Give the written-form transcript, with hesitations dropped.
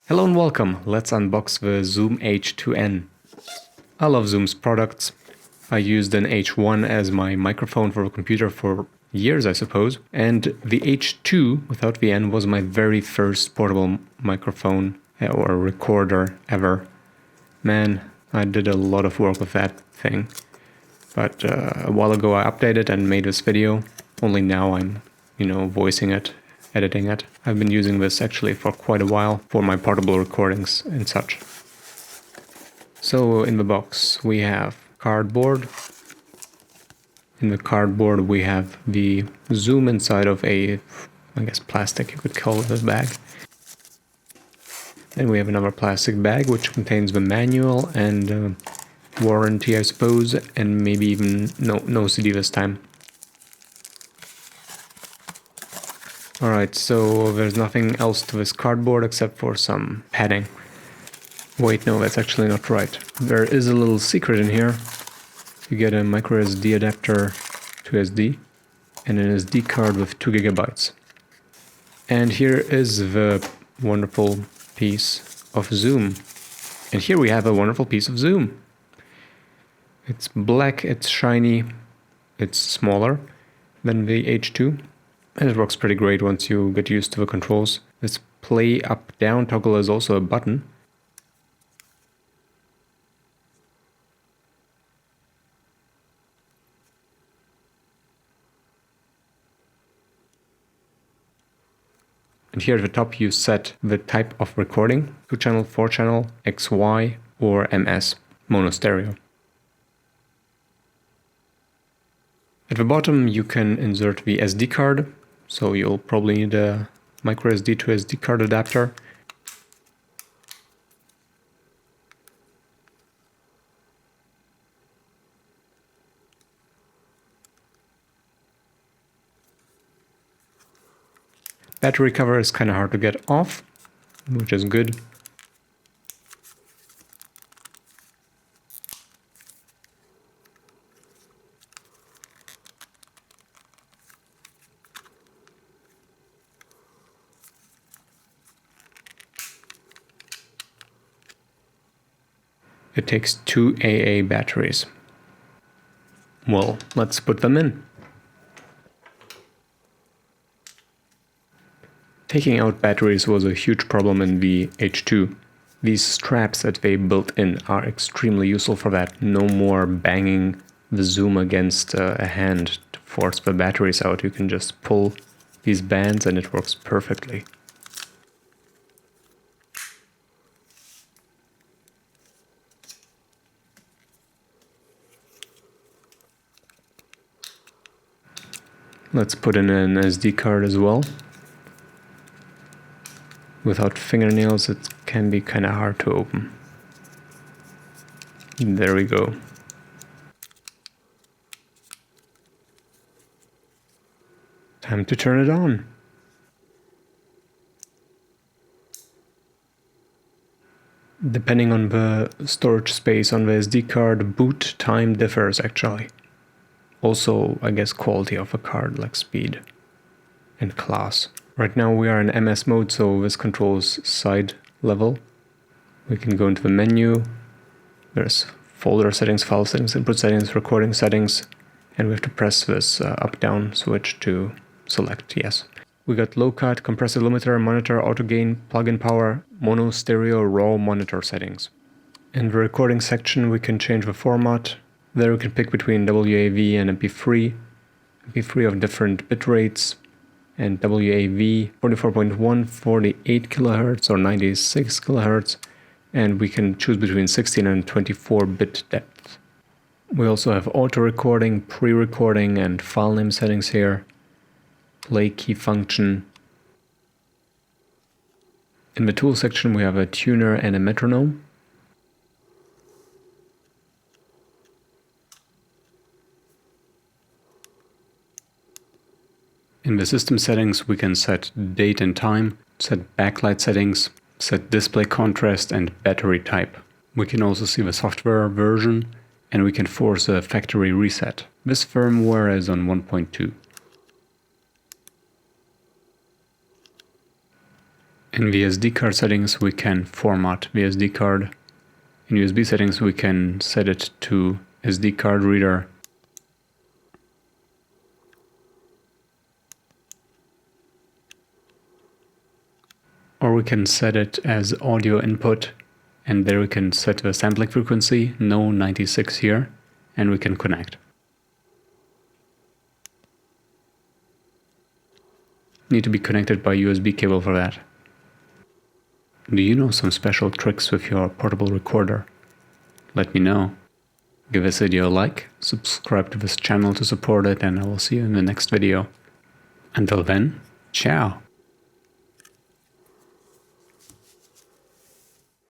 Hello and welcome. Let's unbox the Zoom H2n. I love Zoom's products. I used an H1 as my microphone for a computer for years, I suppose. And the H2 without the N was my very first portable microphone or recorder ever. Man, I did a lot of work with that thing. But a while ago I updated and made this video. Only now I'm, voicing it, editing it. I've been using this actually for quite a while for my portable recordings and such. So in the box we have cardboard. In the cardboard we have the Zoom inside of a, I guess plastic you could call it, a bag. Then we have another plastic bag which contains the manual and warranty, I suppose, and maybe even no CD this time. Alright, so there's nothing else to this cardboard except for some padding. Wait, no, that's actually not right. There is a little secret in here. You get a micro SD adapter to SD and an SD card with 2 GB. And here is the wonderful piece of Zoom. And here we have a wonderful piece of Zoom. It's black, it's shiny, it's smaller than the H2. And it works pretty great once you get used to the controls. This play up down toggle is also a button. And here at the top you set the type of recording: 2-channel, 4-channel, XY or MS, mono stereo. At the bottom you can insert the SD card. So you'll probably need a micro SD to SD card adapter. Battery cover is kind of hard to get off, which is good. It takes 2 AA batteries. Well, let's put them in. Taking out batteries was a huge problem in the H2. These straps that they built in are extremely useful for that. No more banging the Zoom against a hand to force the batteries out. You can just pull these bands and it works perfectly. Let's put in an SD card as well. Without fingernails it can be kind of hard to open. There we go. Time to turn it on. Depending on the storage space on the SD card, boot time differs actually. Also, I guess quality of a card, like speed and class. Right now we are in MS mode, so this controls side level. We can go into the menu. There's folder settings, file settings, input settings, recording settings, and we have to press this up-down switch to select yes. We got low cut, compressor limiter, monitor, auto gain, plug-in power, mono, stereo, raw monitor settings. In the recording section we can change the format. There we can pick between WAV and MP3, MP3 of different bit rates, and WAV 44.1, 48 kHz or 96 kHz, and we can choose between 16 and 24 bit depth. We also have auto recording, pre-recording, and file name settings here, play key function. In the tool section we have a tuner and a metronome. In the system settings we can set date and time, set backlight settings, set display contrast and battery type. We can also see the software version and we can force a factory reset. This firmware is on 1.2. In the SD card settings, we can format the SD card. In USB settings, we can set it to SD card reader. Or we can set it as audio input, and there we can set the sampling frequency, no 96 here, and we can connect. Need to be connected by USB cable for that. Do you know some special tricks with your portable recorder? Let me know. Give this video a like, subscribe to this channel to support it, and I will see you in the next video. Until then, ciao!